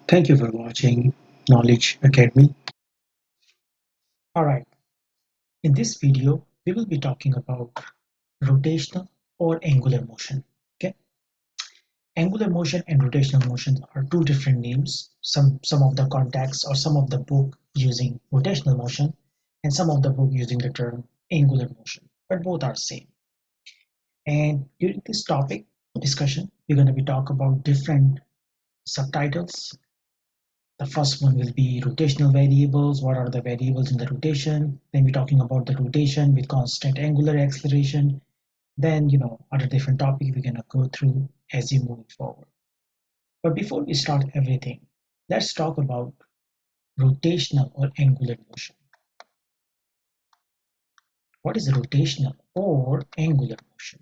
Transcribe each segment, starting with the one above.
Thank you for watching Knowledge Academy. Alright, in this video, we will be talking about rotational or angular motion. Okay, angular motion and rotational motion are two different names. Some of the contexts or some of the book using rotational motion and some of the book using the term angular motion, but both are same. And during this topic discussion, we're going to be talk about different subtitles. The first one will be rotational variables. What are the variables in the rotation? Then we're talking about the rotation with constant angular acceleration. Then, other different topics we're gonna go through as you move forward. But before we start everything, let's talk about rotational or angular motion. What is rotational or angular motion?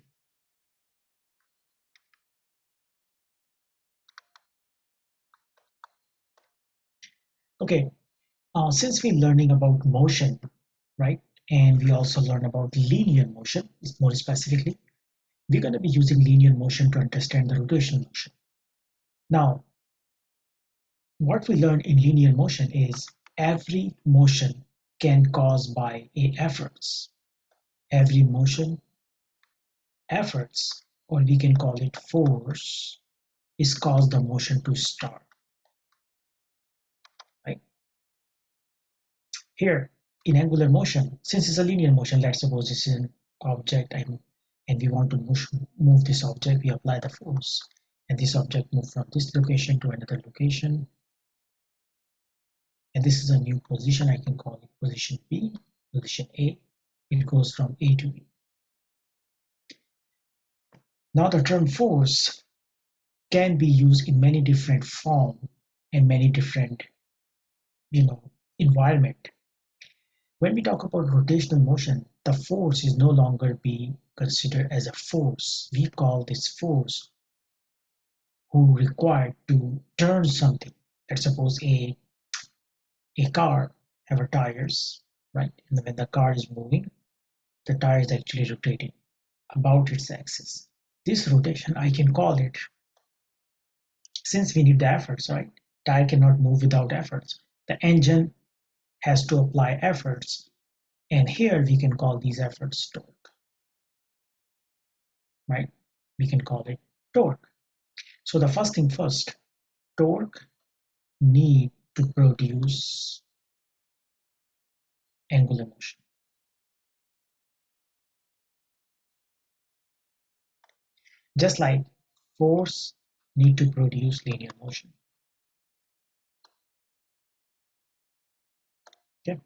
Okay, since we're learning about motion, right, and we also learn about linear motion, more specifically, we're going to be using linear motion to understand the rotational motion. Now, what we learn in linear motion is every motion can cause by a efforts. Every motion efforts, or we can call it force, is cause the motion to start. Right? Here in angular motion, since it's a linear motion, let's suppose this is an object and we want to move this object, we apply the force. And this object moves from this location to another location. And this is a new position. I can call it position B, position A. It goes from A to B. Now the term force can be used in many different forms and many different, environment. When we talk about rotational motion, the force is no longer be considered as a force. We call this force who required to turn something. Let's suppose a car have a tires, right? And when the car is moving, the tire is actually rotating about its axis. This rotation, I can call it, since we need the efforts, right? Tire cannot move without efforts. The engine has to apply efforts, and here we can call these efforts torque, right? We can call it torque. So the first thing first, torque need to produce angular motion. Just like force need to produce linear motion. Okay.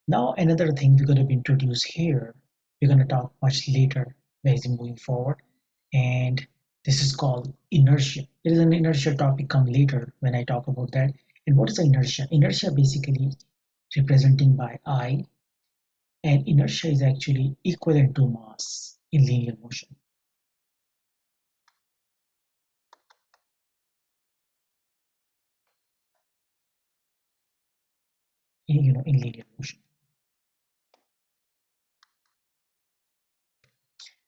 Now another thing we're going to introduce here, we're going to talk much later as we moving forward, and this is called inertia. There is an inertia topic come later when I talk about that. And what is inertia? Inertia basically representing by I, and inertia is actually equivalent to mass in linear motion. In linear motion.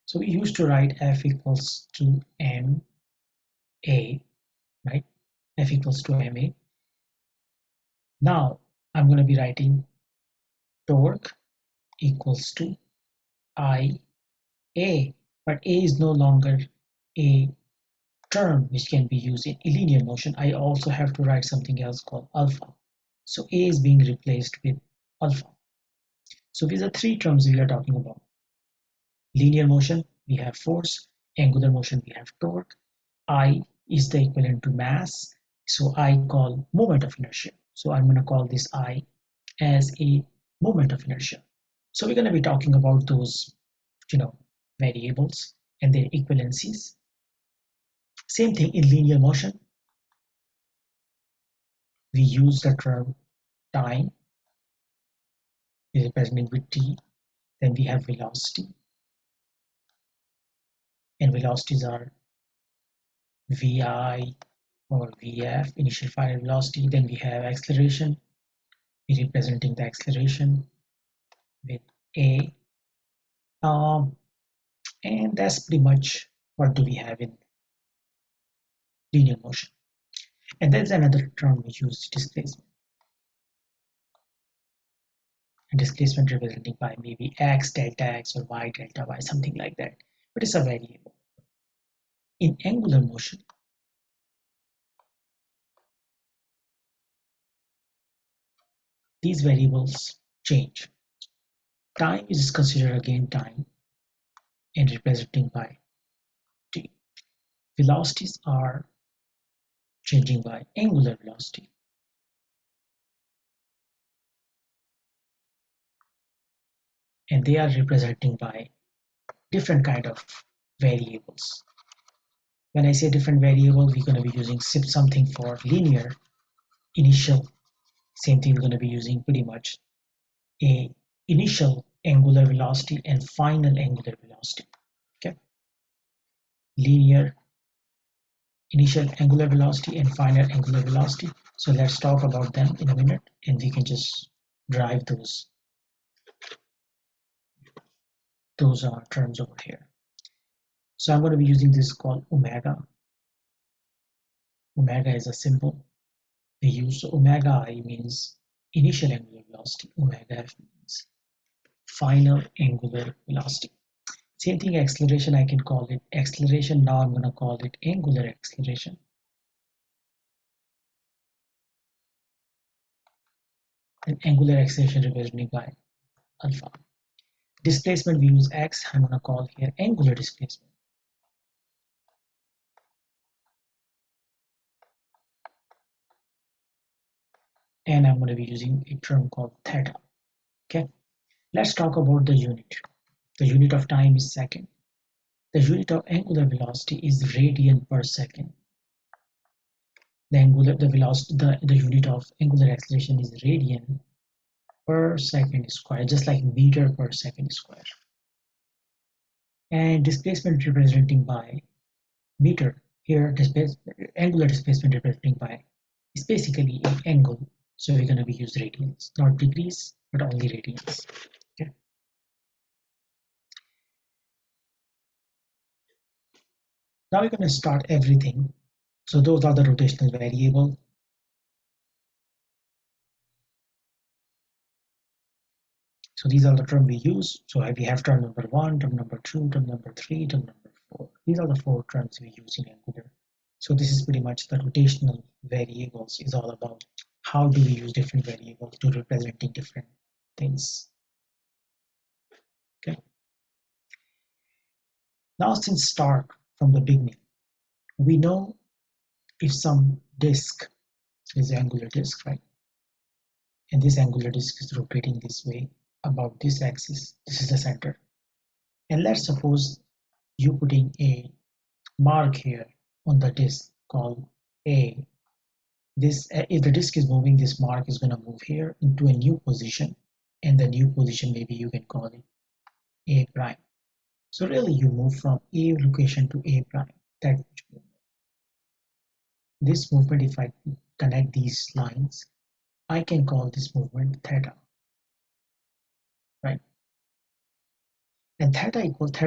So we used to write F equals to ma, right? F equals to ma. Now I'm going to be writing torque equals to I a, but a is no longer a term which can be used in linear motion. I also have to write something else called alpha. So a is being replaced with alpha. So these are three terms we are talking about. Linear motion, we have force. Angular motion, we have torque. I is the equivalent to mass. So I call moment of inertia. So I'm going to call this I as a moment of inertia. So we're going to be talking about those, variables and their equivalencies. Same thing in linear motion. We use the term time is represented with t. Then we have velocity, and velocities are vi or vf, initial final velocity. Then we have acceleration, we representing the acceleration with a. And that's pretty much what do we have in linear motion. And there's another term we use, displacement. And displacement represented by maybe x delta x or y delta y, something like that. But it's a variable. In angular motion, these variables change. Time is considered again time and representing by t. Velocities are changing by angular velocity. And they are representing by different kind of variables. When I say different variables, we're going to be using something for linear initial. Same thing, we're going to be using pretty much a initial angular velocity and final angular velocity. Okay, linear initial angular velocity and final angular velocity. So let's talk about them in a minute, and we can just drive those terms over here. So I'm going to be using this called omega. Omega is a symbol we use. So omega I means initial angular velocity. Omega f means final angular velocity. Same thing, acceleration, I can call it acceleration. Now I'm going to call it angular acceleration. And angular acceleration represented by alpha. Displacement, we use x. I'm going to call here angular displacement. And I'm going to be using a term called theta. Okay, let's talk about the unit. The unit of time is second. The unit of angular velocity is radian per second. The unit of angular acceleration is radian per second square, just like meter per second square. And displacement representing by meter. Here, angular displacement representing by is basically an angle. So we're going to be using radians, not degrees, but only radians. Okay. Now we're going to start everything. So those are the rotational variable. So these are the terms we use. So we have term number 1, term number 2, term number 3, term number 4. These are the 4 terms we use in Angular. So this is pretty much the rotational variables is all about how do we use different variables to representing different things. Okay. Now since start from the beginning, we know if some disk is angular disk, right? And this angular disk is rotating this way about this axis. This is the center. And let's suppose you putting a mark here on the disk called A. This, if the disk is moving, this mark is going to move here into a new position, and the new position maybe you can call it A prime. So really you move from A location to A prime. That this movement, if I connect these lines, I can call this movement theta, right? And theta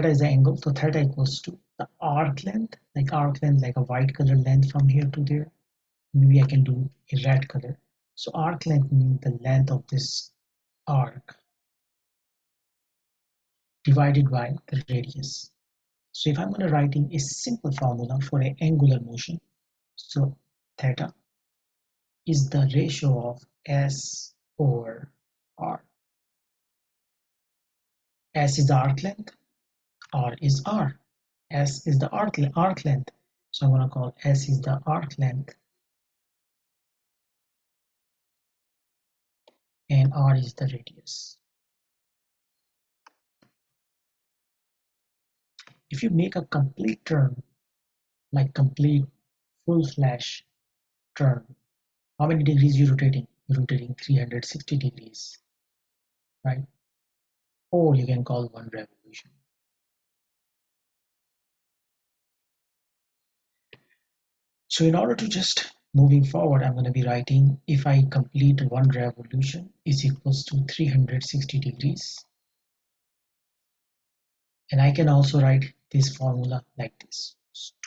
is the angle, so theta equals to the arc length, like a white color length from here to there. Maybe I can do a red color. So arc length means the length of this arc divided by the radius. So if I'm going to writing a simple formula for an angular motion, so theta is the ratio of S over R. S is the arc length, R is R. S is the arc length. So I'm going to call S is the arc length and R is the radius. If you make a complete term, like complete full flash term, how many degrees you're rotating? You're rotating 360 degrees, right? Or you can call one revolution. So in order to just moving forward, I'm going to be writing if I complete one revolution is equals to 360 degrees. And I can also write this formula like this.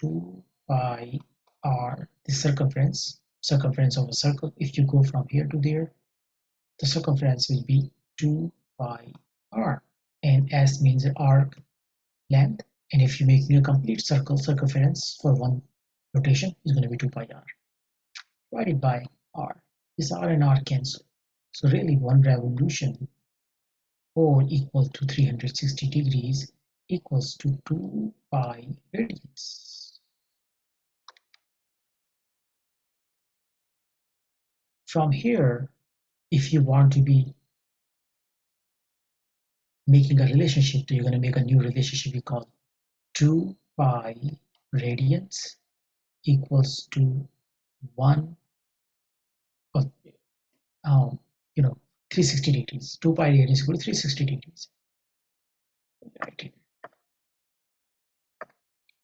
2 pi r, the circumference, circumference of a circle. If you go from here to there, the circumference will be 2 pi r, and s means arc length, and if you make a complete circle, circumference for one rotation is going to be 2 pi r divided by r. This r and r cancel, so really one revolution or equal to 360 degrees equals to 2 pi radians. From here, if you want to be making a relationship, you're going to make a new relationship we call 2 pi radians equals to 1 of um, you know 360 degrees. 2 pi radians equal to 360 degrees. Right,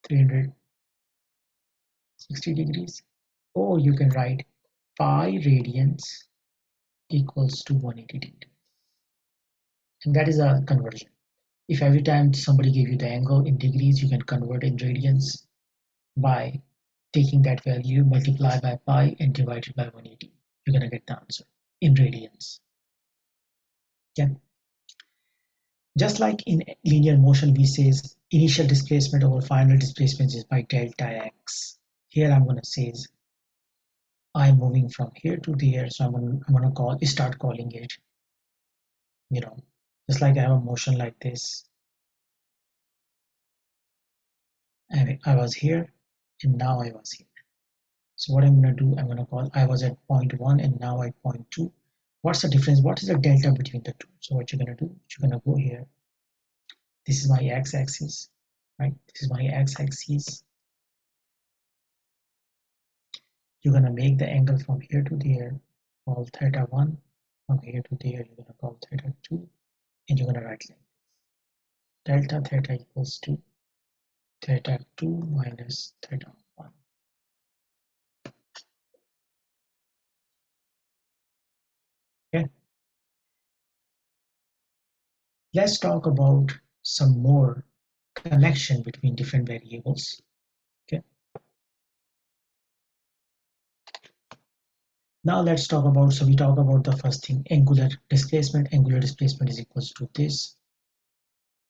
360 degrees. Or you can write pi radians equals to 180 degrees. And that is a conversion. If every time somebody gave you the angle in degrees, you can convert in radians by taking that value, multiply by pi and divide it by 180. You're going to get the answer in radians. Yeah. Just like in linear motion, we say initial displacement over final displacement is by delta x. Here I'm going to say I'm moving from here to there, so I'm going to start calling it, just like I have a motion like this. And I was here, and now I was here. So what I'm going to do, I'm going to call I was at point 1 and now at point 2. What's the difference? What is the delta between the two? So what you're going to do, you're going to go here. This is my x-axis, right? This is my x-axis. You're going to make the angle from here to there, call theta 1. From here to there, you're going to call theta 2. And you're going to write like this. Delta theta equals to theta 2 minus theta 1. Okay. Let's talk about some more connection between different variables. Okay. Now let's talk about, so we talk about the first thing, angular displacement. Angular displacement is equals to this,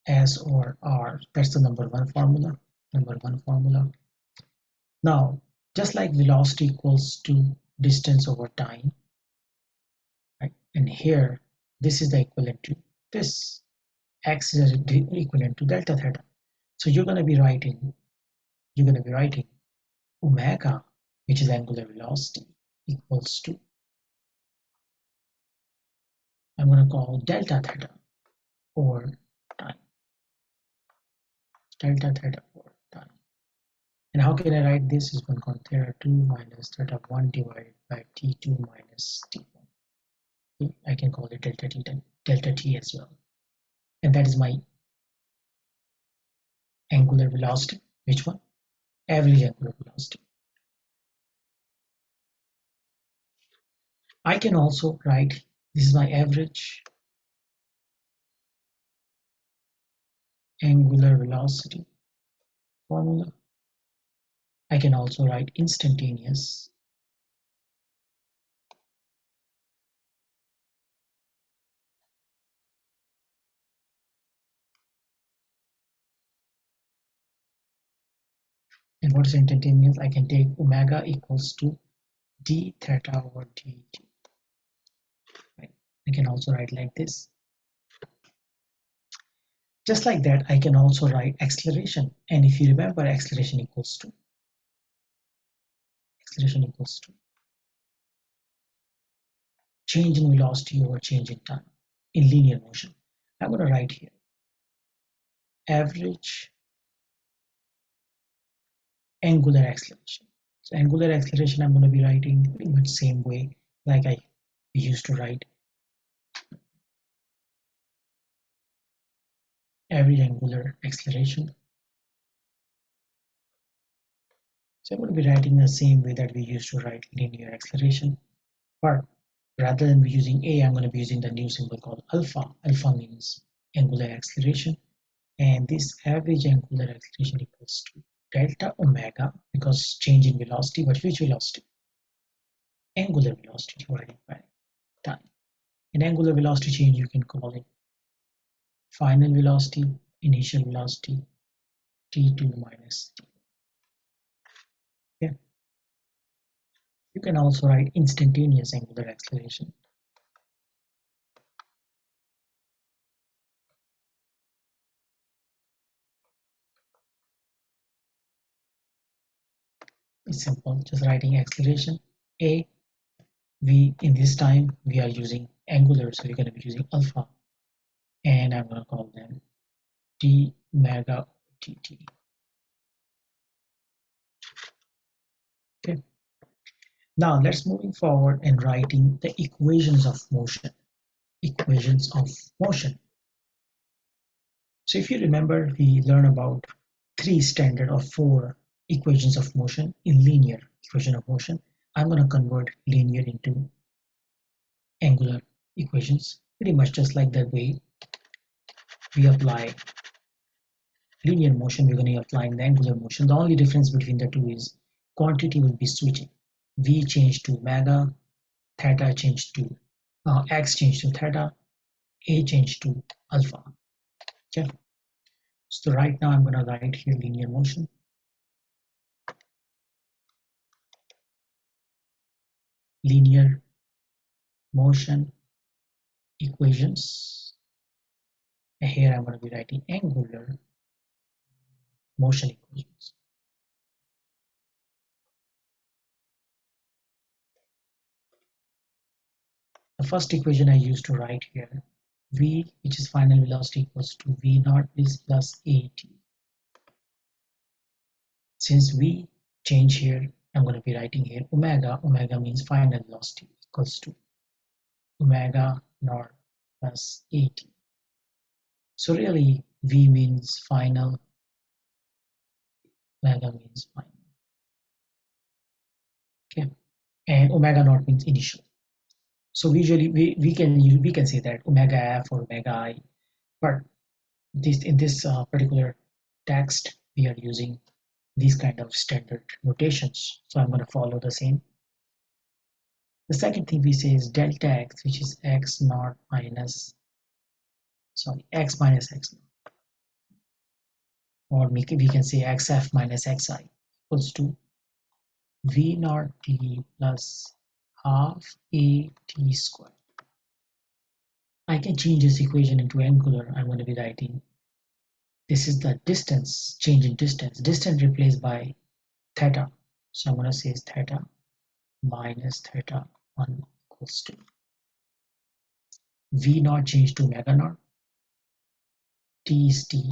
S or R. That's the number one formula. Now, just like velocity equals to distance over time, right? And here, this is the equivalent to this. X is equivalent to delta theta. So you're going to be writing omega, which is angular velocity, equals to, I'm going to call delta theta over time. Delta theta over time. And how can I write this? Is 1 called theta 2 minus theta 1 divided by t2 minus t1. Okay, I can call it delta t as well. And that is my angular velocity. Which one? Average angular velocity. I can also write, this is my average angular velocity formula. I can also write instantaneous and what is instantaneous? I can take omega equals to d theta over dt. Right? I can also write like this. Just like that, I can also write acceleration. And if you remember, acceleration equals to change in velocity over change in time in linear motion. I'm going to write here average angular acceleration. So angular acceleration, I'm going to be writing pretty much same way like I used to write average angular acceleration. So I'm going to be writing the same way that we used to write linear acceleration, but rather than be using a, I'm going to be using the new symbol called alpha. Alpha means angular acceleration, and this average angular acceleration equals to delta omega, because change in velocity, but which velocity? angular velocity divided by time. In angular velocity change, you can call it final velocity, initial velocity, t2 minus t. Yeah. You can also write instantaneous angular acceleration. It's simple, just writing acceleration. A, we in this time we are using angular, so we're going to be using alpha, and I'm going to call them t mega tt. Okay. Now let's moving forward and writing the equations of motion. Equations of motion. So if you remember, we learned about three standard or four equations of motion in linear equation of motion. I'm going to convert linear into angular equations, pretty much just like the way we apply linear motion, we're going to be applying the angular motion. The only difference between the two is quantity will be switching. V changed to omega, theta changed to x changed to theta, a changed to alpha. Okay. So right now I'm going to write here linear motion. Linear motion equations. And here I'm going to be writing angular motion equations. The first equation I used to write here, v, which is final velocity, equals to v naught plus at. Since v change here, I'm going to be writing here omega. Omega means final velocity, equals to omega naught plus at. So really v means final, omega means final. Okay, and omega naught means initial. So usually we can say that omega f or omega I, but this in this particular text we are using these kind of standard notations. So I'm going to follow the same. The second thing we say is delta x, which is x naught minus, sorry, x minus x naught, or we can say xf minus xi equals to v naught t plus half a t squared. I can change this equation into angular. I'm going to be writing this is the distance, change in distance. Distance replaced by theta. So I'm going to say is theta minus theta 1 equals to v naught change to omega naught, t is t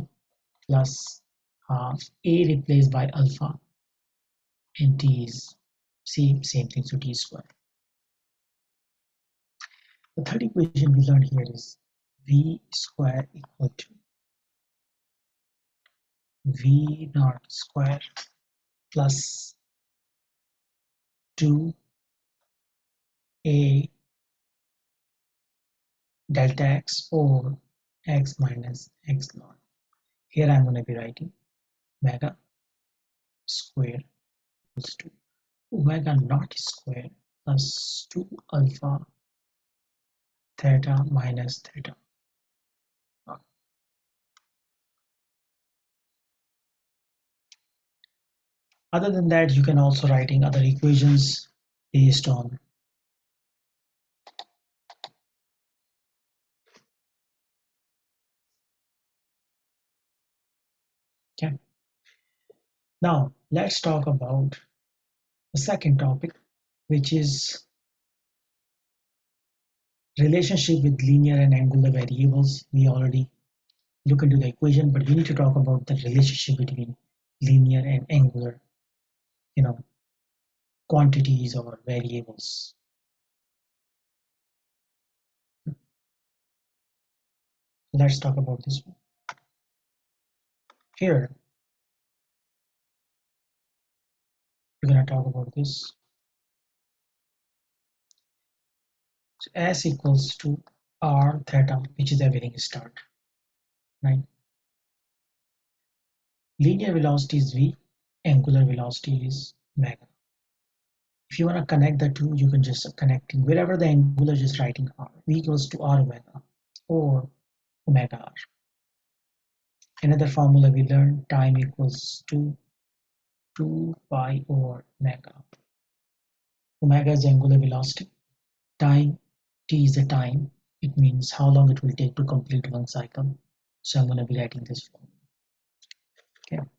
plus half a replaced by alpha, and t is same thing, so t squared. The third equation we learned here is v square equal to v naught square plus 2a delta x over x minus x naught. Here I'm going to be writing omega square equals to omega naught square plus 2 alpha theta minus theta naught. Other than that, you can also writing other equations based on okay. Now let's talk about the second topic, which is relationship with linear and angular variables. We already look into the equation, but we need to talk about the relationship between linear and angular, quantities or variables. Let's talk about this one. Here, we're going to talk about this. So S equals to R theta, which is everything start, right? Linear velocity is V, angular velocity is omega. If you want to connect the two, you can just connecting wherever the angular, just writing r. V equals to r omega or omega r. Another formula we learned, time equals to 2 pi over omega. Omega is angular velocity. Time, t is the time. It means how long it will take to complete one cycle. So I'm going to be writing this formula. Okay.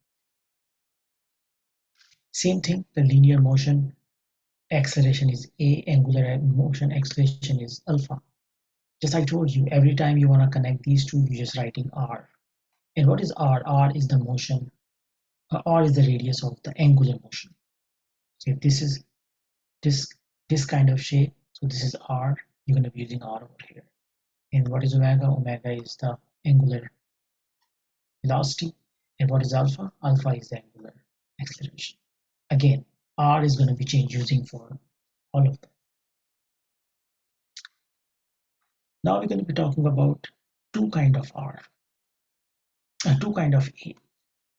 Same thing, the linear motion acceleration is a, angular motion acceleration is alpha. Just I told you, every time you want to connect these two, you're just writing r. And what is r? R is the motion, r is the radius of the angular motion. So if this is this this kind of shape, so this is r, you're going to be using r over here. And what is omega? Omega is the angular velocity. And what is alpha? Alpha is the angular acceleration. Again, r is going to be changed using for all of them. Now we're going to be talking about two kind of r, two kind of a.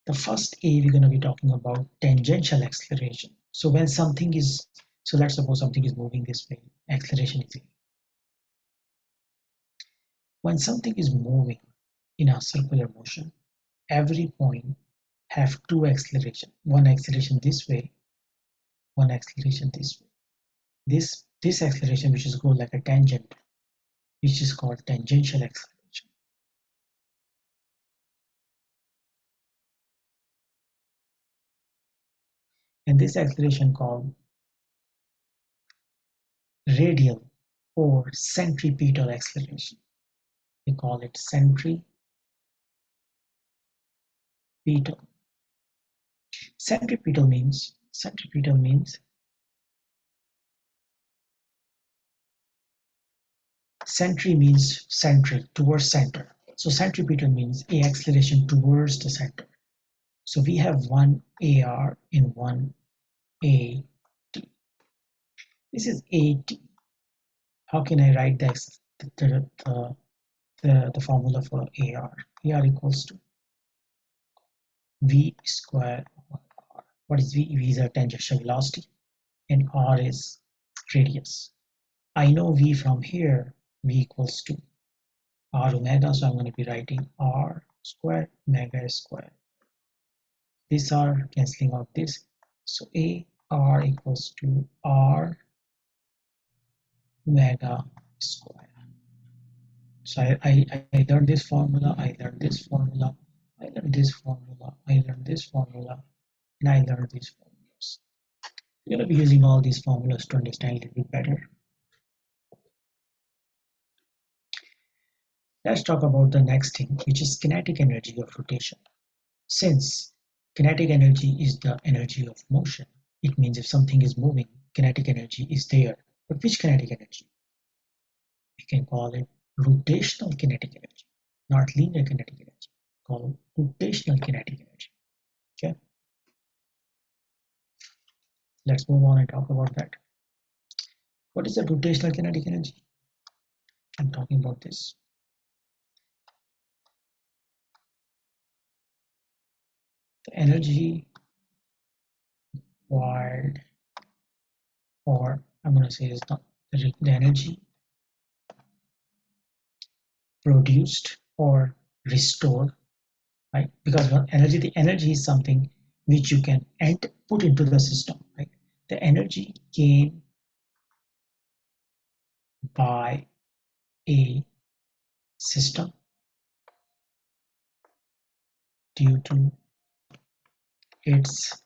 The first a, we're going to be talking about tangential acceleration. So when something is, so let's suppose something is moving this way, acceleration is a. When something is moving in a circular motion, every point have two acceleration. One acceleration this way, one acceleration this way. This acceleration, which is go like a tangent, which is called tangential acceleration. And this acceleration called radial or centripetal acceleration. We call it centripetal. Centripetal means centri means central, towards center. So centripetal means a acceleration towards the center. So we have one AR and one AT. This is AT. How can I write the formula for AR? AR equals to V square over R. What is V? V is a tangential velocity and R is radius. I know V from here, V equals to R omega, so I'm going to be writing R square omega square. These are cancelling out this. So AR equals to R omega square. So I learned this formula, I learned this formula, I learned this formula, I learned this formula, and I learned these formulas. You're going to be using all these formulas to understand a little bit better. Let's talk about the next thing, which is kinetic energy of rotation. Since kinetic energy is the energy of motion, it means if something is moving, kinetic energy is there. But which kinetic energy? We can call it rotational kinetic energy, not linear kinetic energy. Call it rotational kinetic energy. Okay. Let's move on and talk about that. What is the rotational kinetic energy? I'm talking about this. The energy required, or I'm going to say is the energy produced or restored, right? Because the energy is something which you can put into the system, right? The energy gained by a system due to its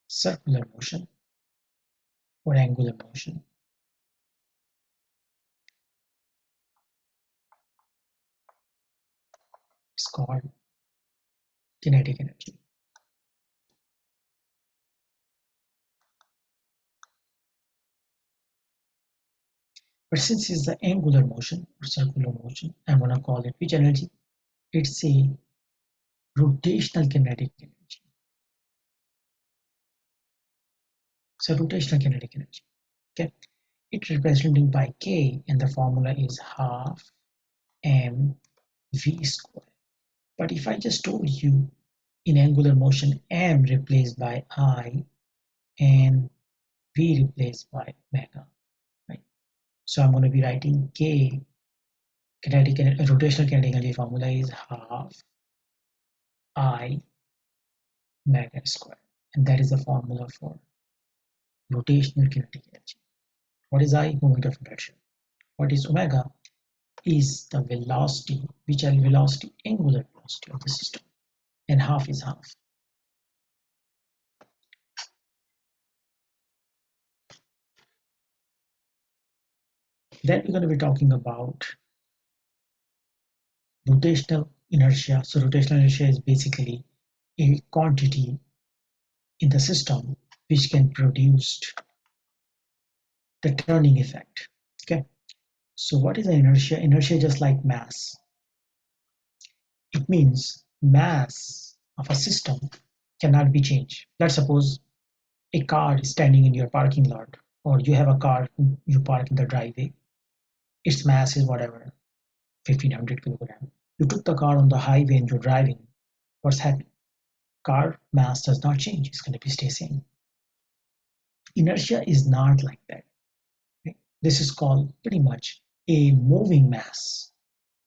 circular motion or angular motion is called kinetic energy. But since it's the angular motion or circular motion, I'm going to call it which energy? It's a rotational kinetic energy. So rotational kinetic energy. Okay. It's represented by K, and the formula is half mv squared. But if I just told you in angular motion m replaced by I and V replaced by omega, right? So I'm going to be writing K rotational kinetic energy formula is half I omega square, and that is the formula for rotational kinetic energy. What is I? Moment of inertia. What is omega? Is the velocity, which is velocity, angular velocity of the system, and half is half. Then we're going to be talking about rotational inertia. So rotational inertia is basically a quantity in the system which can produce the turning effect. Okay. So what is the inertia? Inertia is just like mass. It means mass of a system cannot be changed. Let's suppose a car is standing in your parking lot, or you have a car you park in the driveway. Its mass is whatever, 1500 kilograms. You took the car on the highway and you're driving. What's happening? Car mass does not change. It's going to be stay same. Inertia is not like that. Okay? This is called pretty much a moving mass.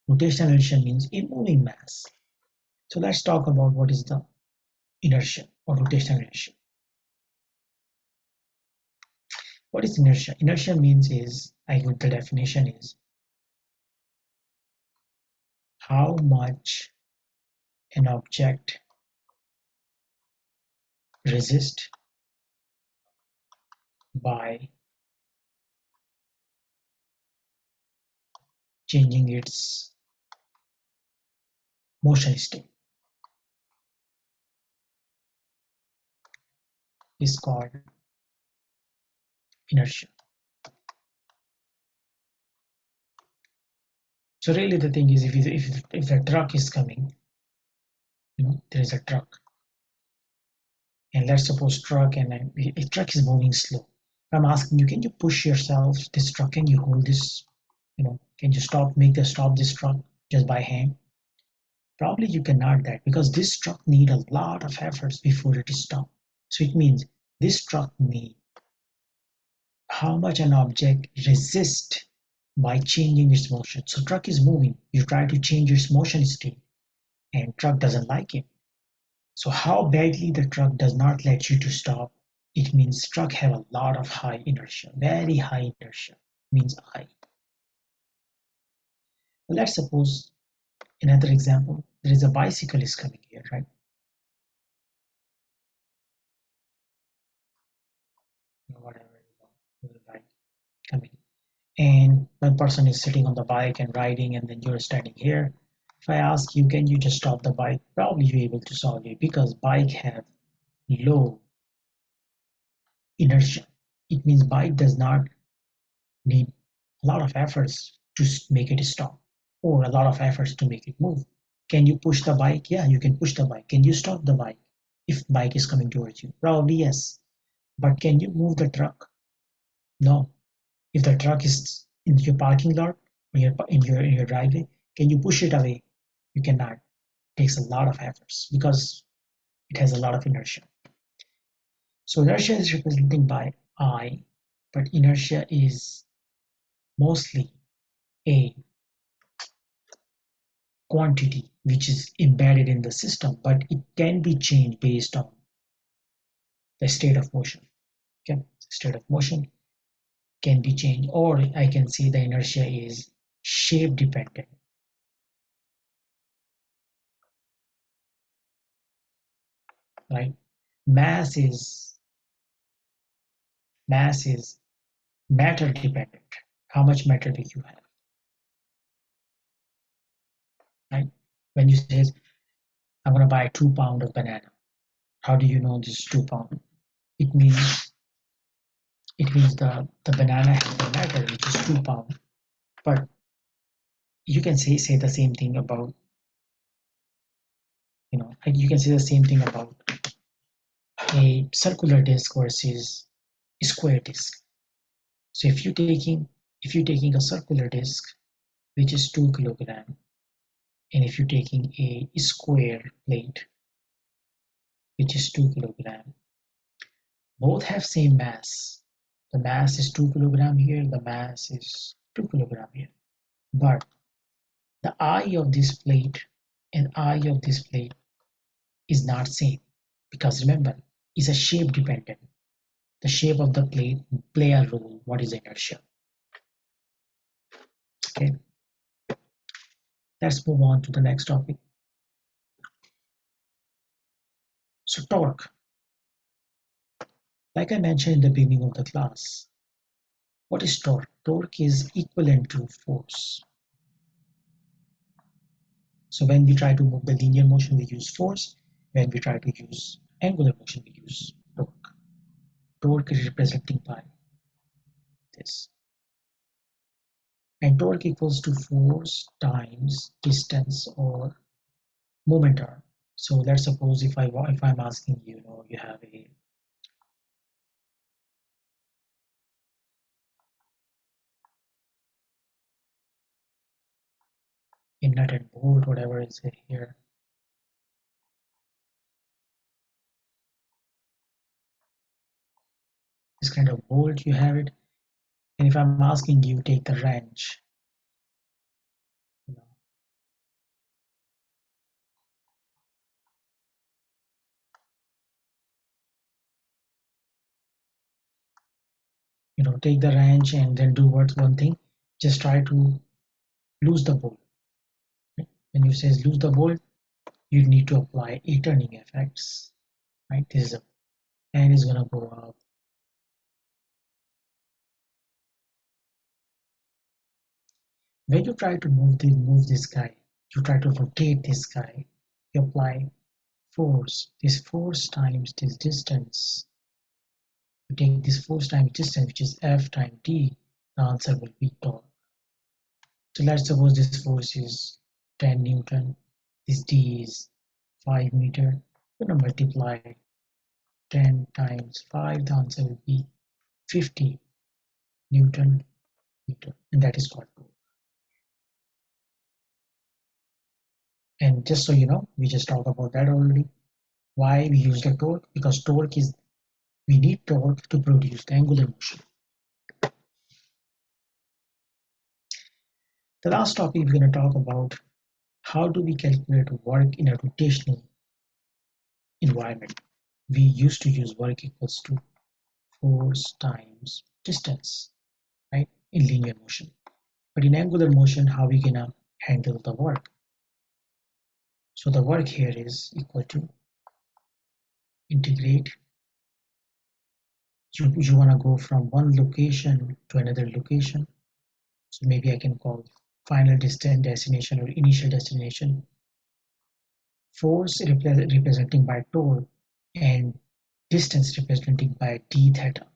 Rotational inertia means a moving mass. So let's talk about what is the inertia or rotational inertia. What is inertia? Inertia means is, I give the definition is how much an object resists by changing its motion state is called inertia. So really the thing is, if the truck is coming, there is a truck, and let's suppose truck and a truck is moving slow. I'm asking you, can you push yourself this truck? Can you hold this? Can you stop this truck just by hand? Probably you cannot that because this truck need a lot of efforts before it is stopped. So it means this truck need how much an object resists by changing its motion. So truck is moving, you try to change its motion state, and truck doesn't like it. So how badly the truck does not let you to stop, it means truck have a lot of high inertia, very high inertia, means I. Let's suppose another example, there is a bicycle is coming here, right? Whatever, bike coming. And one person is sitting on the bike and riding, and then you're standing here. If I ask you, can you just stop the bike? Probably you're able to solve it because bike have low inertia. It means bike does not need a lot of efforts to make it stop or a lot of efforts to make it move. Can you push the bike? Yeah, you can push the bike. Can you stop the bike if bike is coming towards you? Probably yes. But can you move the truck? No. If the truck is in your parking lot or in your driveway, can you push it away? You cannot. It takes a lot of efforts because it has a lot of inertia. So inertia is represented by I, but inertia is mostly a quantity which is embedded in the system, but it can be changed based on the state of motion. Okay, state of motion can be changed, or I can say the inertia is shape dependent. Right? Mass is mass is matter dependent. How much matter do you have? Right? When you say I'm going to buy 2 pounds of banana, how do you know this is 2 pounds? It means the banana has the matter which is 2 pounds. But you can say the same thing about you can say the same thing about a circular disc versus a square disc. So if you're taking a circular disc which is 2 kilograms, and if you're taking a square plate which is 2 kilograms, both have same mass, The mass is 2 kilogram here, the mass is 2 kilogram here. But the eye of this plate and eye of this plate is not same because remember, it's a shape dependent. The shape of the plate play a role. What is inertia? Okay, let's move on to the next topic. So torque, like I mentioned in the beginning of the class, what is torque? Torque is equivalent to force. So when we try to move the linear motion, we use force. When we try to use angular motion, we use torque. Torque is representing by this. And torque equals to force times distance or momentum. So let's suppose if I'm asking you, you have a nut and bolt, whatever is it here. This kind of bolt you have it. And if I'm asking you take the wrench, you know, take the wrench and then do what one thing, just try to lose the bolt. Right? When you say lose the bolt, you need to apply a turning effects. Right? This is a and is gonna go up. When you try to move this guy, you try to rotate this guy, you apply force. This force times this distance. You take this force times distance, which is F times D, the answer will be torque. So let's suppose this force is 10 Newton, this D is 5 meter. You're going to multiply 10 times 5, the answer will be 50 Newton meter, and that is called torque. And just so you know, we just talked about that already. Why we use the torque? Because torque is, we need torque to produce the angular motion. The last topic we're going to talk about, how do we calculate work in a rotational environment? We used to use work equals to force times distance, right, in linear motion. But in angular motion, how we gonna handle the work? So the work here is equal to integrate. You wanna go from one location to another location. So maybe I can call final destination or initial destination. Force representing by torque and distance representing by d theta.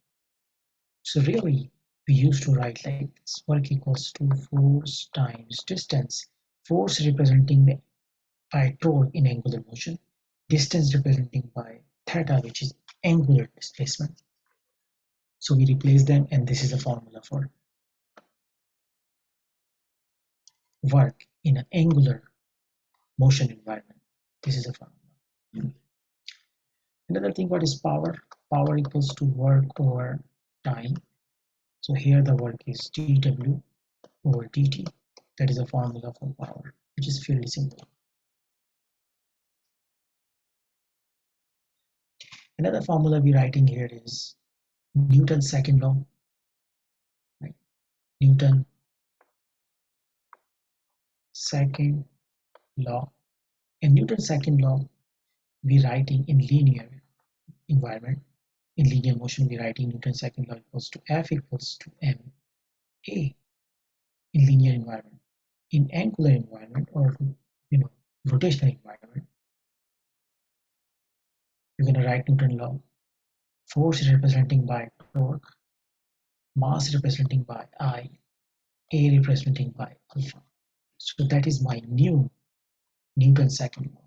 So really, we used to write like this: work equals to force times distance. Force representing by torque in angular motion, distance representing by theta, which is angular displacement. So we replace them, and this is the formula for work in an angular motion environment. This is a formula. Another thing, what is power? Power equals to work over time. So here the work is dW over dt. That is a formula for power, which is fairly simple. Another formula we're writing here is Newton's second law. Right? Newton second law. And Newton's second law, we're writing in linear environment. In linear motion, we're writing Newton's second law equals to F equals to ma in linear environment. In angular environment or rotational environment, you're going to write Newton law. Force is representing by torque, mass representing by I, A representing by alpha. So that is my new Newton second law.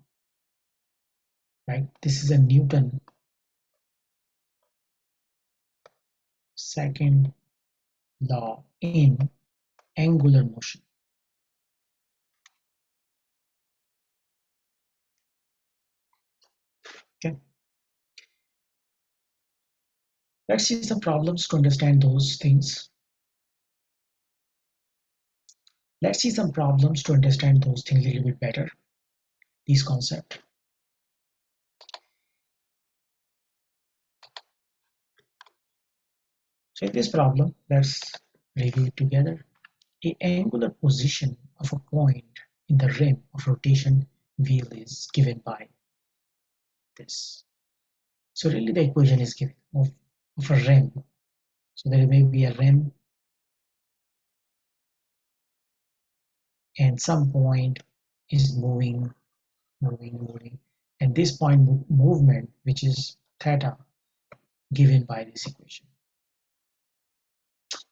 Right? This is a Newton second law in angular motion. Okay. Let's see some problems to understand those things. Let's see some problems to understand those things a little bit better, these concepts. So in this problem, let's review it together. The angular position of a point in the rim of rotation wheel is given by this. So really the equation is given of a rim. So there may be a rim and some point is moving. And this point movement, which is theta, given by this equation,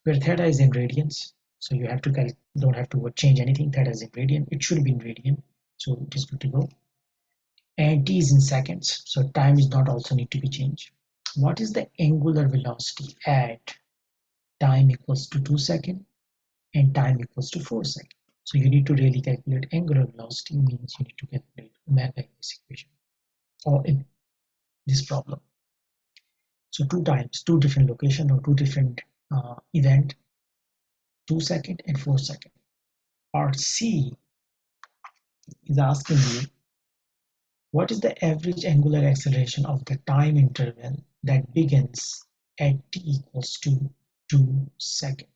where theta is in radians. So you have to don't have to change anything. Theta is in radian. It should be in radian. So it is good to go. And t is in seconds. So time is not also need to be changed. What is the angular velocity at time equals to 2 seconds and time equals to 4 seconds? So you need to really calculate angular velocity, means you need to calculate omega in this equation or in this problem. So two different location or two different event, 2 seconds and 4 seconds. Part C is asking you what is the average angular acceleration of the time interval that begins at t equals to 2 seconds,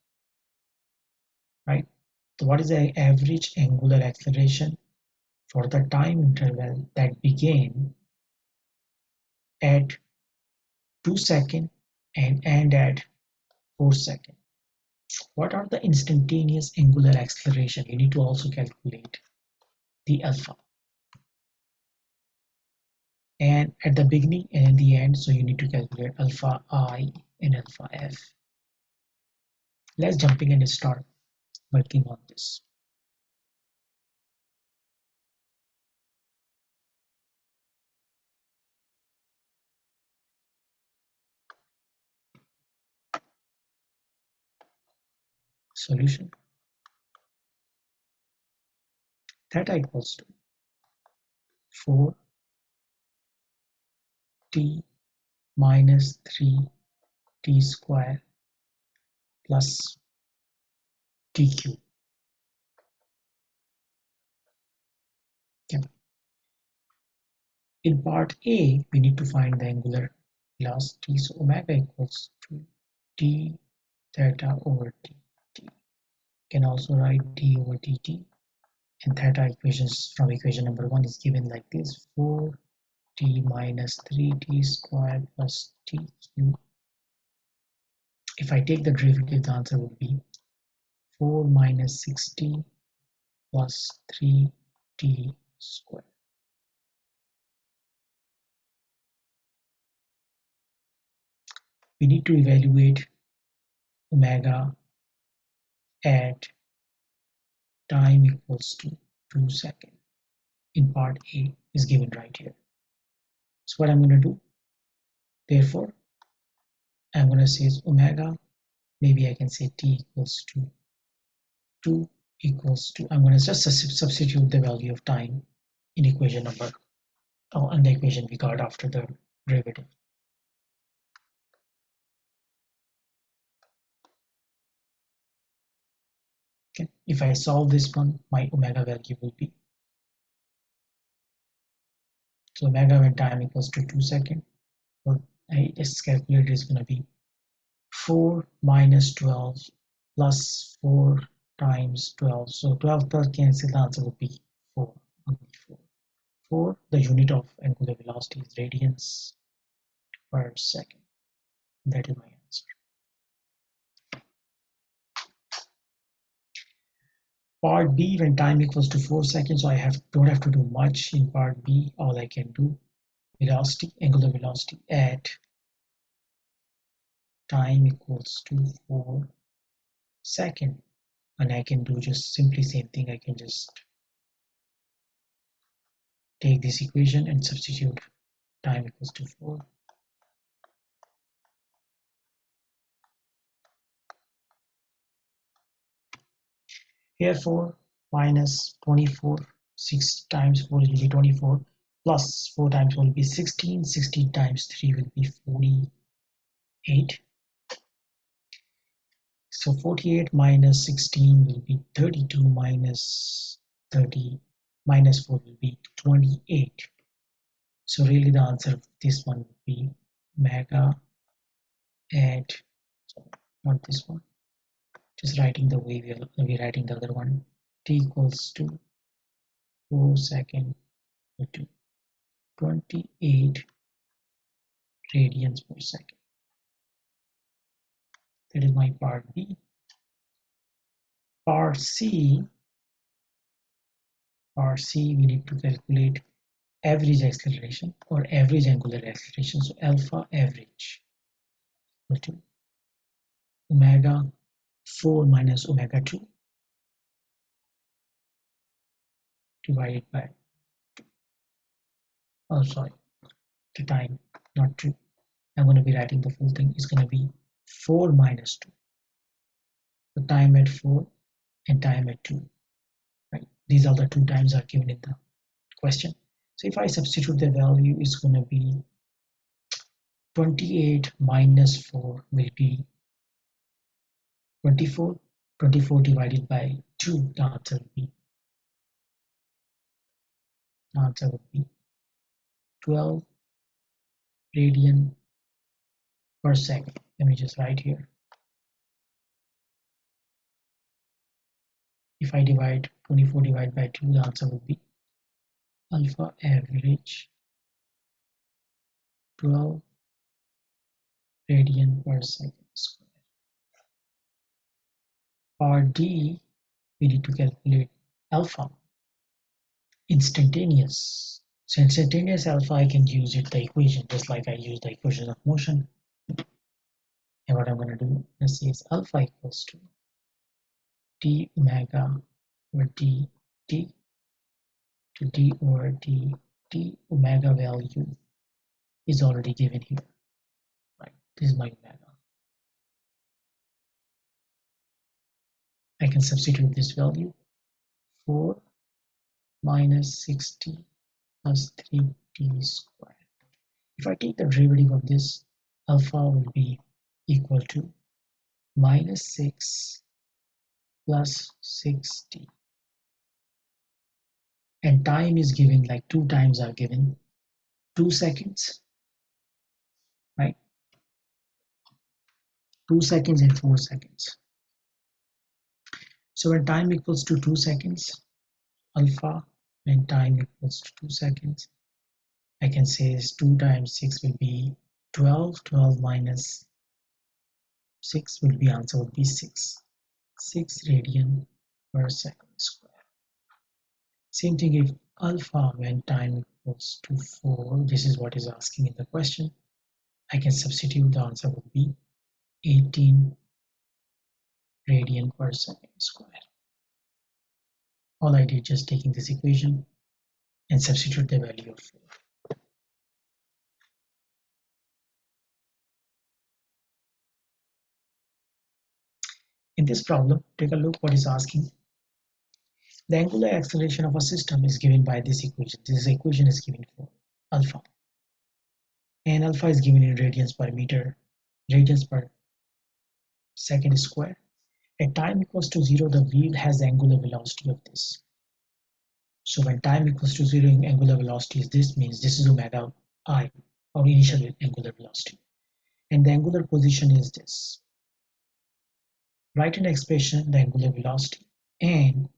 right? So what is the average angular acceleration for the time interval that began at 2 seconds and end at 4 seconds? What are the instantaneous angular acceleration? You need to also calculate the alpha. And at the beginning and at the end, so you need to calculate alpha I and alpha F. Let's jump in and start working on this. Solution. Theta equals to 4t minus 3t square plus t cube. Okay. In part A, we need to find the angular velocity. So omega equals to d theta over dt. Can also write d over dt. And theta equations from equation number 1 is given like this: 4t minus 3t square plus t cube. If I take the derivative, the answer would be 4 minus 6t plus 3t squared. We need to evaluate omega at time equals to 2 seconds. In part A is given right here. So what I'm going to do, therefore, I'm going to say is omega, maybe I can say t equals to 2 equals to, I'm going to just substitute the value of time in equation number, or in the equation we got after the derivative. Okay. If I solve this one, my omega value will be, so omega when time equals to 2 seconds, what I just calculated is going to be 4 minus 12 plus 4 times 12. So 12 plus cancel, the answer would be 4. Only 4. 4, the unit of angular velocity is radians per second. That is my answer. Part B, when time equals to 4 seconds, so I don't have to do much in part B. All I can do, velocity, angular velocity at time equals to 4 seconds. And I can do just simply same thing. I can just take this equation and substitute time equals to 4. Here 4 minus 24, 6 times 4 will be 24, plus 4 times 4 will be 16, 16 times 3 will be 48. 8. So 48 minus 16 will be 32 minus 30 minus 4 will be 28. So really the answer of this one would be omega at, not this one, just writing the way we're writing the other one, t equals to 4 second to 28 radians per second. That is my part B. Part C, we need to calculate average acceleration or average angular acceleration. So alpha average equal to omega 4 minus omega 2 divided by, oh sorry, the time, not 2. I'm going to be writing the full thing. Is going to be 4 minus 2. The time at 4 and time at 2. Right? These are the two times are given in the question. So if I substitute the value, it's going to be 28 minus 4 will be 24. 24 divided by 2, the answer would be 12 radian per second. Let me just write here. If I divide 24 divided by 2, the answer would be alpha average 12 radian per second square. Part D, we need to calculate alpha, instantaneous. So instantaneous alpha, I can use it the equation just like I use the equation of motion. And what I'm going to do, let's say is alpha equals to d omega over d t to d over d omega value is already given here. Right, this is my omega. I can substitute this value, 4 minus 60 plus 3t squared. If I take the derivative of this, alpha will be equal to minus 6 plus 6t. And time is given, like 2 times are given, 2 seconds, right? 2 seconds and 4 seconds. So when time equals to 2 seconds, alpha, when time equals to 2 seconds, I can say is 2 times 6 will be 12. 12 minus 6 will be, answer would be 6. 6 radian per second square. Same thing if alpha when time equals to 4, this is what is asking in the question. I can substitute, the answer would be 18 radian per second square. All I did just taking this equation and substitute the value of 4. In this problem, take a look what is asking. The angular acceleration of a system is given by this equation. This equation is given for alpha. And alpha is given in radians per meter, radians per second square. At time equals to 0, the wheel has the angular velocity of this. So when time equals to 0, angular velocity is this, means this is omega I, or initial angular velocity. And the angular position is this. Write an expression, the angular velocity, and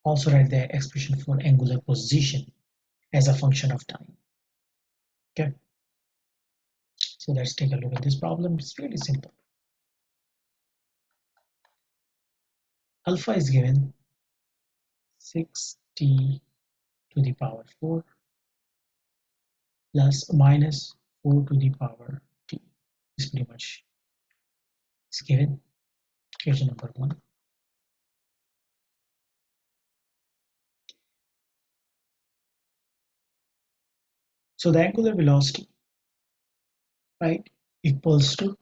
also write the expression for angular position as a function of time. Okay. So let's take a look at this problem. It's really simple. Alpha is given 6t to the power 4 plus minus 4 to the power t. This pretty much is given. Equation number 1. So the angular velocity, right, equals to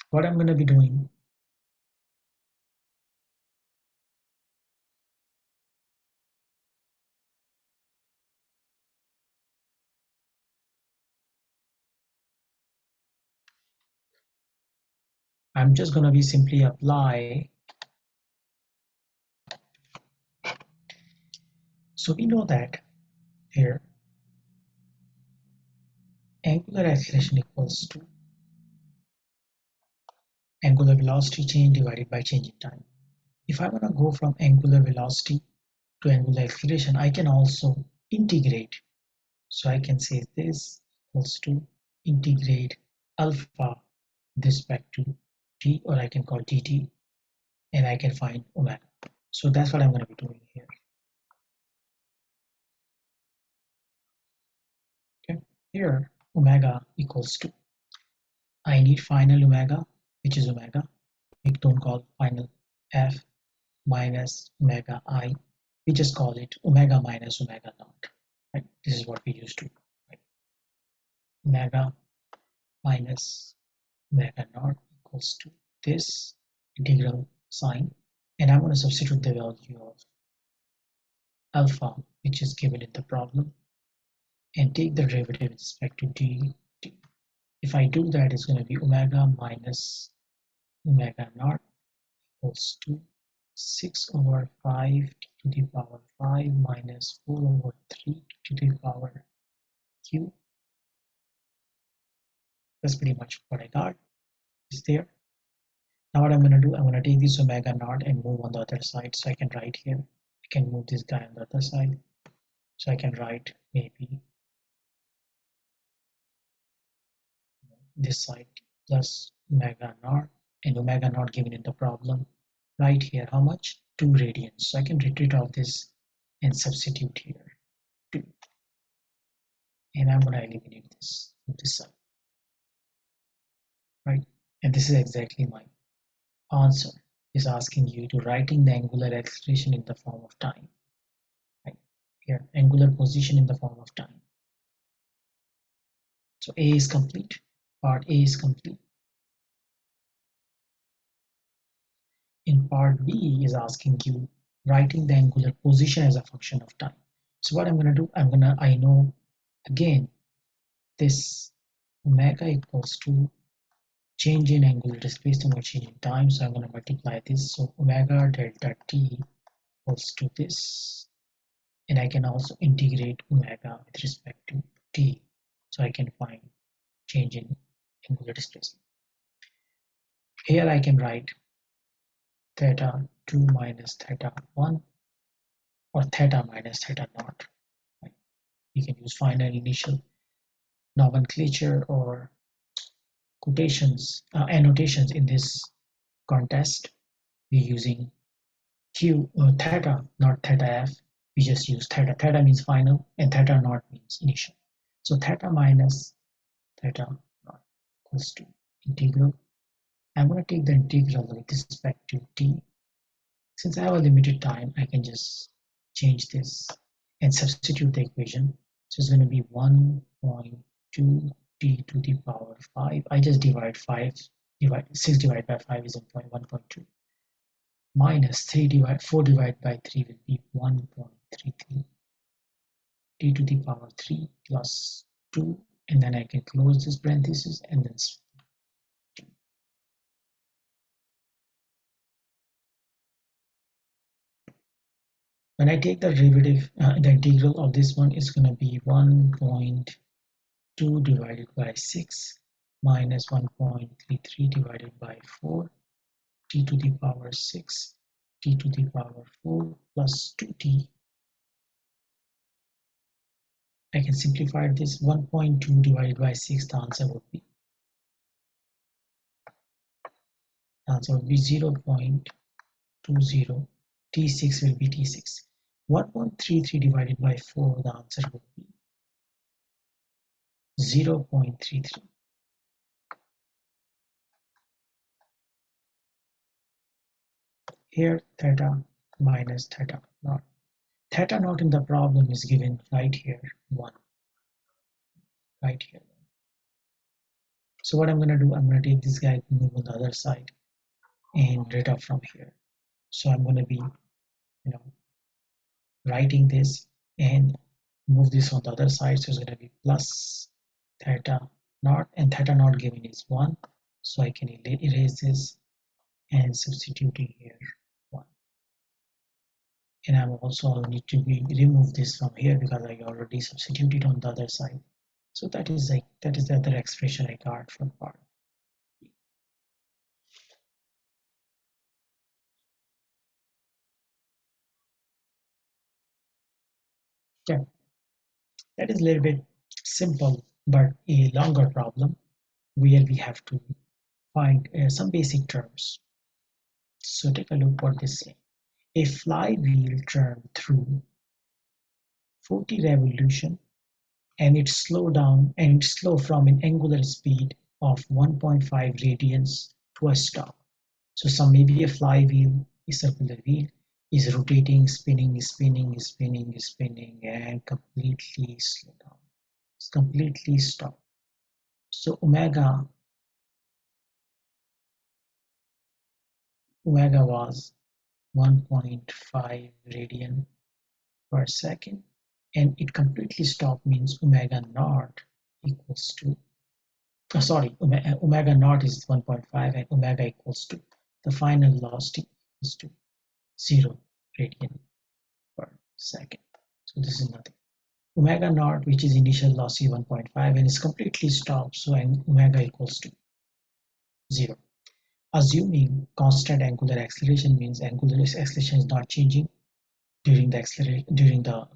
what I'm going to be doing. I'm just going to be simply apply. So we know that here angular acceleration equals to angular velocity change divided by change in time. If I want to go from angular velocity to angular acceleration, I can also integrate. So I can say this equals to integrate alpha with respect to t, or I can call dt, and I can find omega. So that's what I'm going to be doing here. Okay, here omega equals to, I need final omega, which is omega. We don't call final f minus omega I. We just call it omega minus omega naught. Right? This is what we used to. Right? Omega minus omega naught equals to this integral sign, and I'm going to substitute the value of alpha, which is given in the problem, and take the derivative with respect to dt. If I do that, it's going to be omega minus omega naught equals to 6 over 5 to the power 5 minus 4 over 3 to the power q. That's pretty much what I got is there. Now what I'm going to do, I'm going to take this omega naught and move on the other side. So I can write here, I can move this guy on the other side. So I can write maybe this side plus omega naught, and omega naught given in the problem right here, how much? 2 radians. So I can retreat all this and substitute here 2, and I'm going to eliminate this from this side, right? And this is exactly my answer. Is asking you to writing the angular acceleration in the form of time, right? Here angular position in the form of time. So A is complete, part A is complete. In part B is asking you writing the angular position as a function of time. So what I'm going to do, I know again this omega equals to change in angular displacement or change in time. So I'm going to multiply this. So omega delta t equals to this, and I can also integrate omega with respect to t, so I can find change in angular displacement. Here I can write theta 2 minus theta 1, or theta minus theta naught. Right? You can use final initial nomenclature or quotations, annotations in this context. We're using q theta, not theta f. We just use theta. Theta means final, and theta naught means initial. So theta minus theta naught equals to integral. I'm going to take the integral with respect to t. Since I have a limited time, I can just change this and substitute the equation. So it's going to be 1.2 t to the power 5. I just divide 6 divided by 5 is 1.2, minus 4 divided by 3 will be 1.33 t to the power 3 plus 2, and then I can close this parenthesis and then when I take the derivative, the integral of this one is going to be 1.2 divided by 6 minus 1.33 divided by 4 t to the power 6 t to the power 4 plus 2t. I can simplify this. 1.2 divided by 6, the answer would be 0.20. T6 will be T6. 1.33 divided by 4, the answer would be 0.33. Here theta minus theta naught. Theta naught in the problem is given right here, 1. Right here. So what I'm going to do, I'm going to take this guy, move on the other side, and read up from here. So I'm going to be, writing this and move this on the other side. So it's going to be plus theta naught, and theta naught given is 1. So I can erase this and substituting here 1. And I'm also need to remove this from here because I already substituted on the other side. So that is the other expression I got from part. Yeah, that is a little bit simple, but a longer problem where we have to find some basic terms. So take a look what this say. A flywheel turned through 40 revolution and it slow from an angular speed of 1.5 radians to a stop. So some maybe a flywheel, a circular wheel is rotating, spinning, and completely slow down. It's completely stop. So omega was 1.5 radian per second, and it completely stopped means omega naught equals to omega naught is 1.5 and omega equals to the final velocity equals to 0 radian per second. So this is nothing. Omega naught, which is initial velocity 1.5 and is completely stopped, so omega equals to 0. Assuming constant angular acceleration means angular acceleration is not changing during the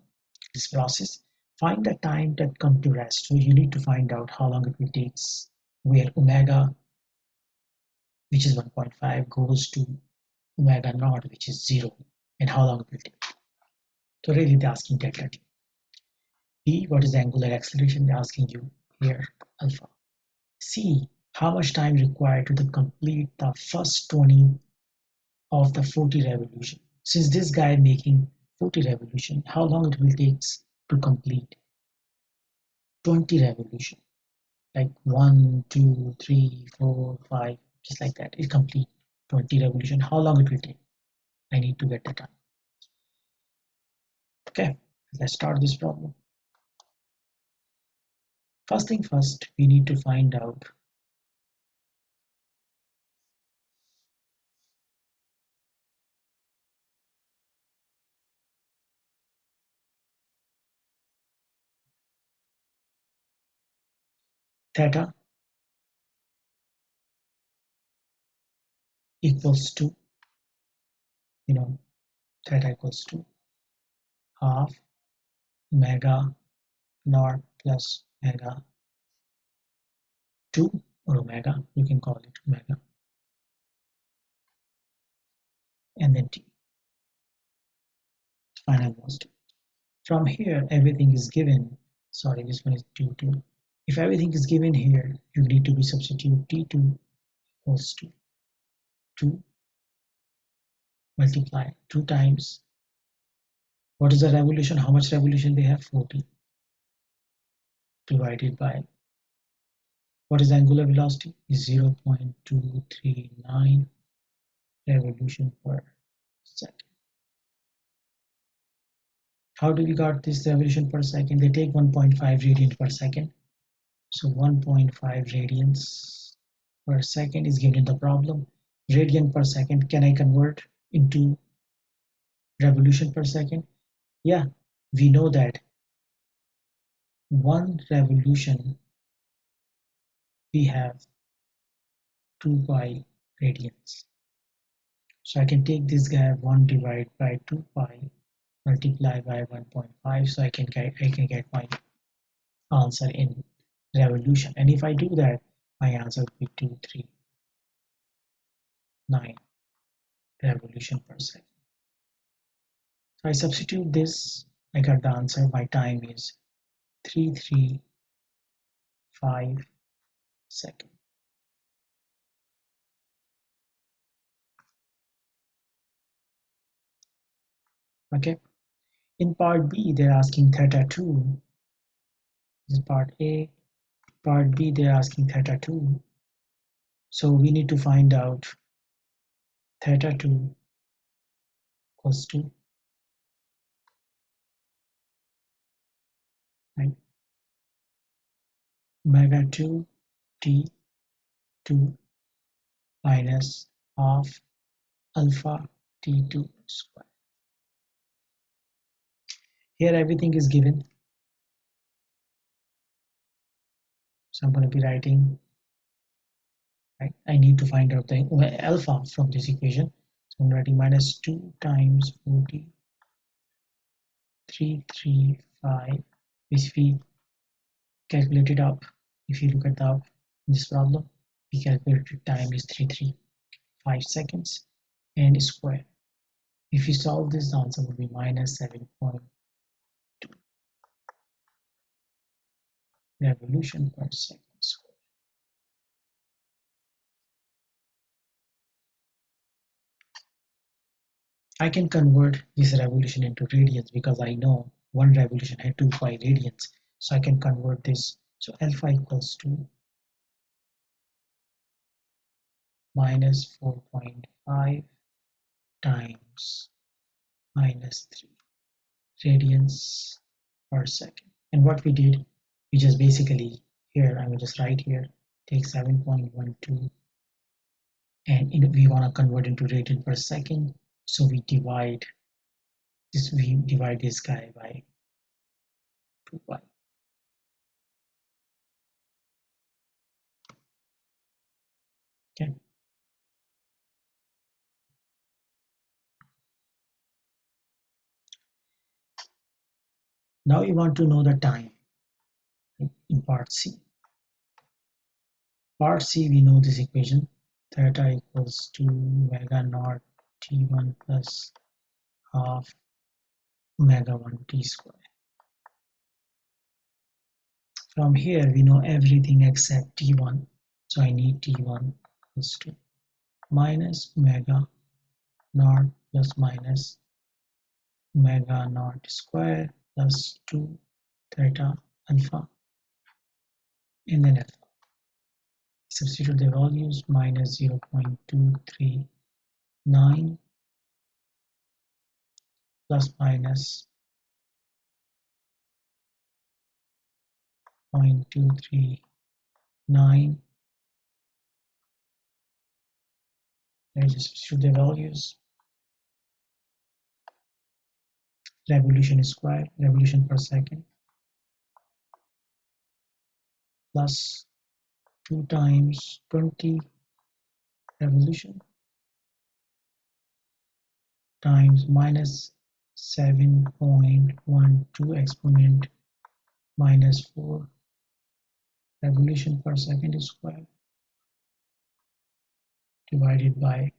this process. Find the time that come to rest. So you need to find out how long it will take where omega, which is 1.5, goes to omega naught, which is 0, and how long it will take. So really they're asking delta t. B, what is the angular acceleration? They're asking you here, alpha. C, how much time required to complete the first 20 of the 40 revolution? Since this guy making 40 revolution, how long it will take to complete 20 revolution? Like 1, 2, 3, 4, 5, just like that. It complete 20 revolution. How long it will take? I need to get the time. Okay, let's start this problem. First thing first, we need to find out theta equals to, you know, theta equals to half omega naught plus omega 2 or omega, you can call it omega, and then t, final velocity. From here, everything is given. Sorry, this one is t2. If everything is given here, you need to be substitute t2 equals to 2 multiply 2 times. What is the revolution? How much revolution they have? 40 divided by what is angular velocity? Is 0.239 revolution per second. How do we got this revolution per second? They take 1.5 radian per second. So 1.5 radians per second is given in the problem. Radian per second, can I convert into revolution per second? Yeah, we know that one revolution we have 2 pi radians. So I can take this guy 1 divided by 2 pi multiply by 1.5, so I can get my answer in revolution. And if I do that, my answer will be 239 revolution per second. So I substitute this, I got the answer. My time is 335 seconds. Okay. In part B, they're asking theta 2. This is part A. Part B, they're asking theta 2. So we need to find out theta 2 equals to, right, omega 2 t 2 minus half alpha t2 square. Here everything is given. So I'm going to be writing, right? I need to find out the alpha from this equation. So I'm writing minus 2 times 40,335. If we calculate it up, if you look at this problem, we calculated time is 335 seconds and square. If you solve this, the answer will be minus 7.2 revolution per second square. I can convert this revolution into radians because I know one revolution had 2 pi radians. So I can convert this. So alpha equals to minus 4.5 times minus 3 radians per second. And what we did, we just basically here, I will just write here, take 7.12 and we want to convert into radian per second. So we divide this guy by 2 pi. Okay. Now you want to know the time in part C. Part C, we know this equation, theta equals to omega naught t1 plus half omega 1 t square. From here, we know everything except t1. So I need t1 equals to minus omega naught plus minus omega naught square plus 2 theta alpha and then alpha. Substitute the values, minus 0.239 plus minus 0.239. Let's just substitute the values. Revolution square, revolution per second, plus 2 times 20 revolution times minus 7.12 exponent minus 4 revolution per second square divided by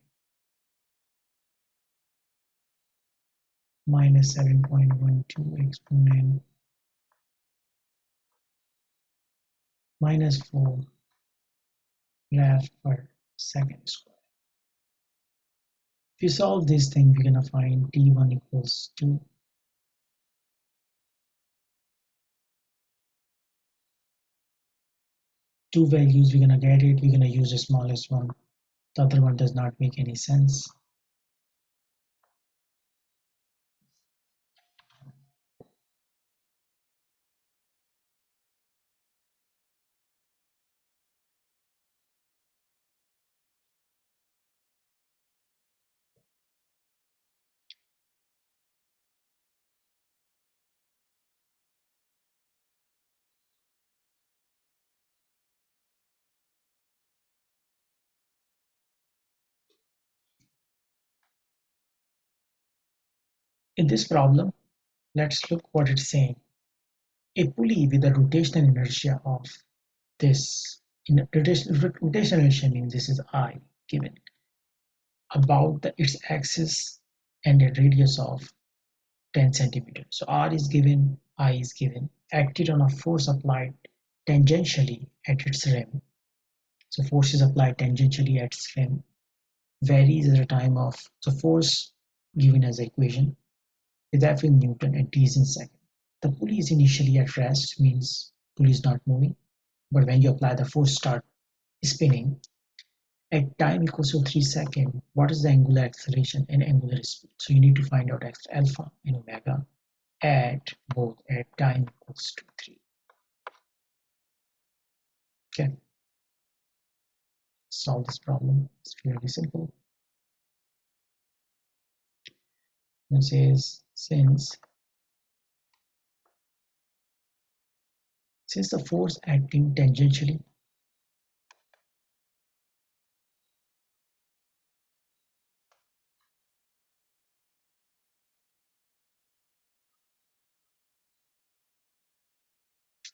minus 7.12 exponent minus 4 rev per second square. If you solve this thing, we're going to find t1 equals to two values. We're going to get it. We're going to use the smallest one. The other one does not make any sense. In this problem, let's look what it's saying. A pulley with a rotational inertia of this, rotational inertia means this is I given, about its axis and a radius of 10 centimeters. So R is given, I is given, acted on a force applied tangentially at its rim. So force is applied tangentially at its rim, varies at the time of, so force given as equation with F in Newton and T is in second. The pulley is initially at rest, means pulley is not moving, but when you apply the force start spinning, at time equals to 3 seconds, what is the angular acceleration and angular speed? So you need to find out alpha and omega at both at time equals to 3. Okay. solve this problem. It's fairly simple. It says since the force acting tangentially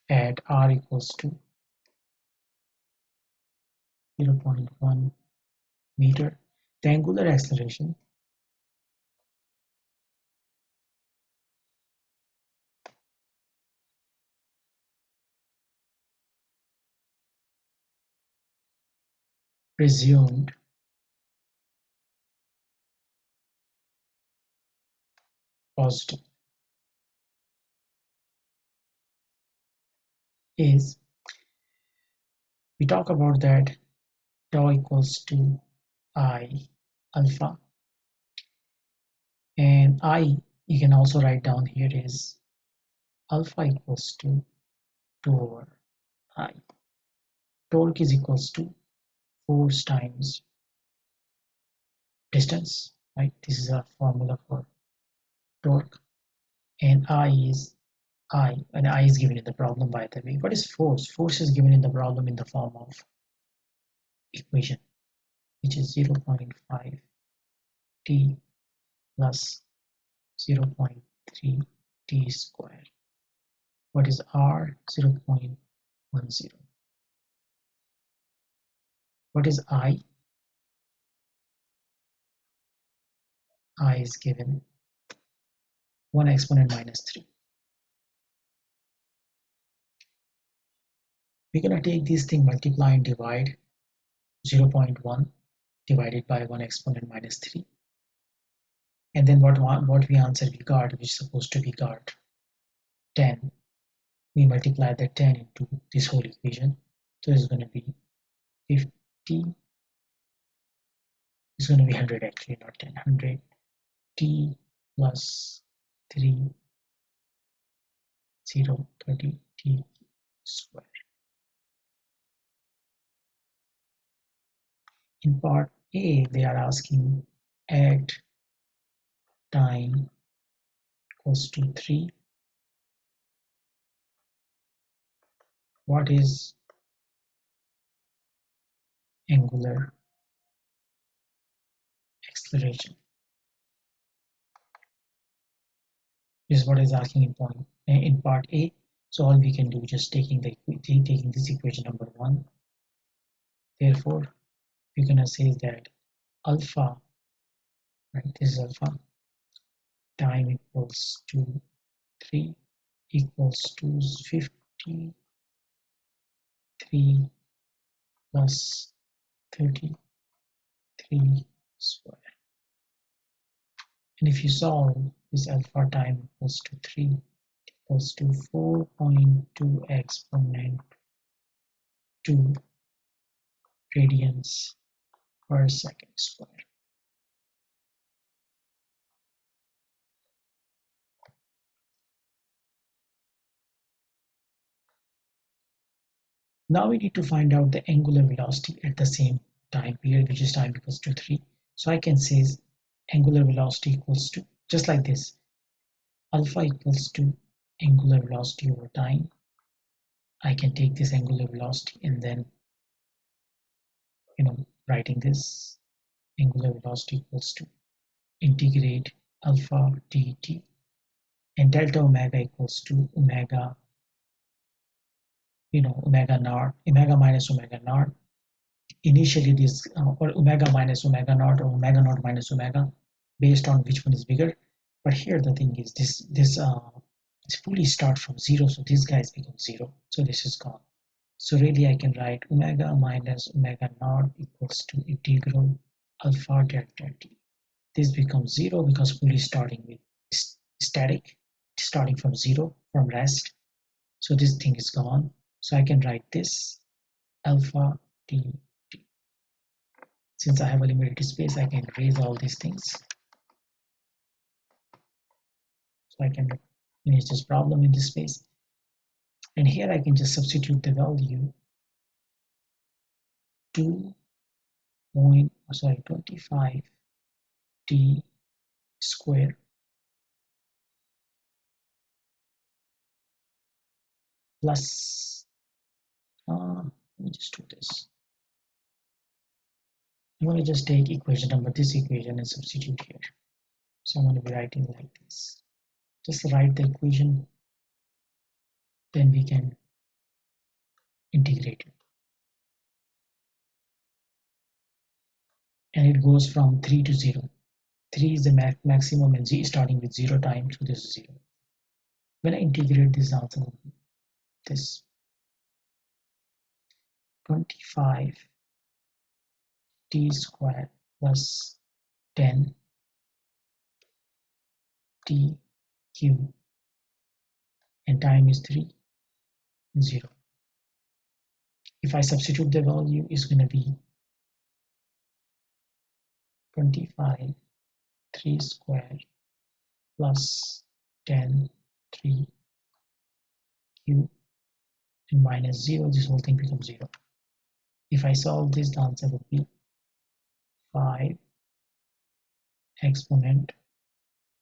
at r equals to 0.1 meter, the angular acceleration presumed positive is, we talk about that tau equals to I alpha, and I you can also write down here is alpha equals to 2 over I. Torque is equals to force times distance, right? This is a formula for torque, and and I is given in the problem, by the way. What is force? Force is given in the problem in the form of equation, which is 0.5 t plus 0.3 t squared. What is r? 0.10. What is I? I is given 1 exponent minus 3. We're going to take this thing, multiply and divide 0.1 divided by 1 exponent minus 3. And then what we answer we got, which is supposed to be got 10. We multiply the 10 into this whole equation. So it's going to be 50. It's going to be 100 actually, not 10. 100 t plus 3 0 30 t squared. In part A, they are asking at time equals to 3, what is angular acceleration? This is what is asking in part A. So all we can do just taking this equation number 1. Therefore, we're gonna say that alpha, right? This is alpha, time equals to 3 equals to 53 plus 33 squared. And if you solve this, alpha time equals to 3 equals to 4.2 exponent 2 radians per second squared. Now we need to find out the angular velocity at the same time period, which is time equals to 3. So I can say angular velocity equals to, just like this, alpha equals to angular velocity over time. I can take this angular velocity and then, writing this angular velocity equals to integrate alpha dt, and delta omega equals to omega, omega naught, omega minus omega naught. Initially this or omega minus omega naught or omega naught minus omega, based on which one is bigger. But here the thing is this fully start from 0, so these guys become 0, so this is gone. So really I can write omega minus omega naught equals to integral alpha delta t. This becomes 0 because fully starting with static, starting from 0 from rest. So this thing is gone. So I can write this alpha t. Since I have a limited space, I can erase all these things. So I can finish this problem in this space. And here I can just substitute the value 2 sorry, 25t square plus, let me just do this. I'm going to just take equation number, this equation, and substitute here. So I'm going to be writing like this. Just write the equation, then we can integrate it. And it goes from 3 to 0. 3 is the maximum, and z starting with 0 times, so this is 0. When I integrate this answer, this 25t squared plus 10t cube, and time is 3, 0. If I substitute the value, is going to be 25 3 squared plus 10 3 cube and minus 0, this whole thing becomes 0. If I solve this, the answer would be 5 exponent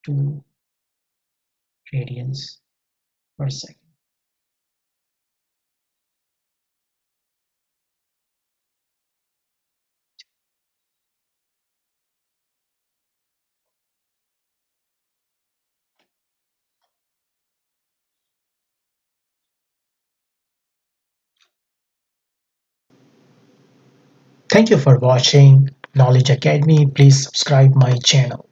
2 radians per second. Thank you for watching Knowledge Academy. Please subscribe my channel.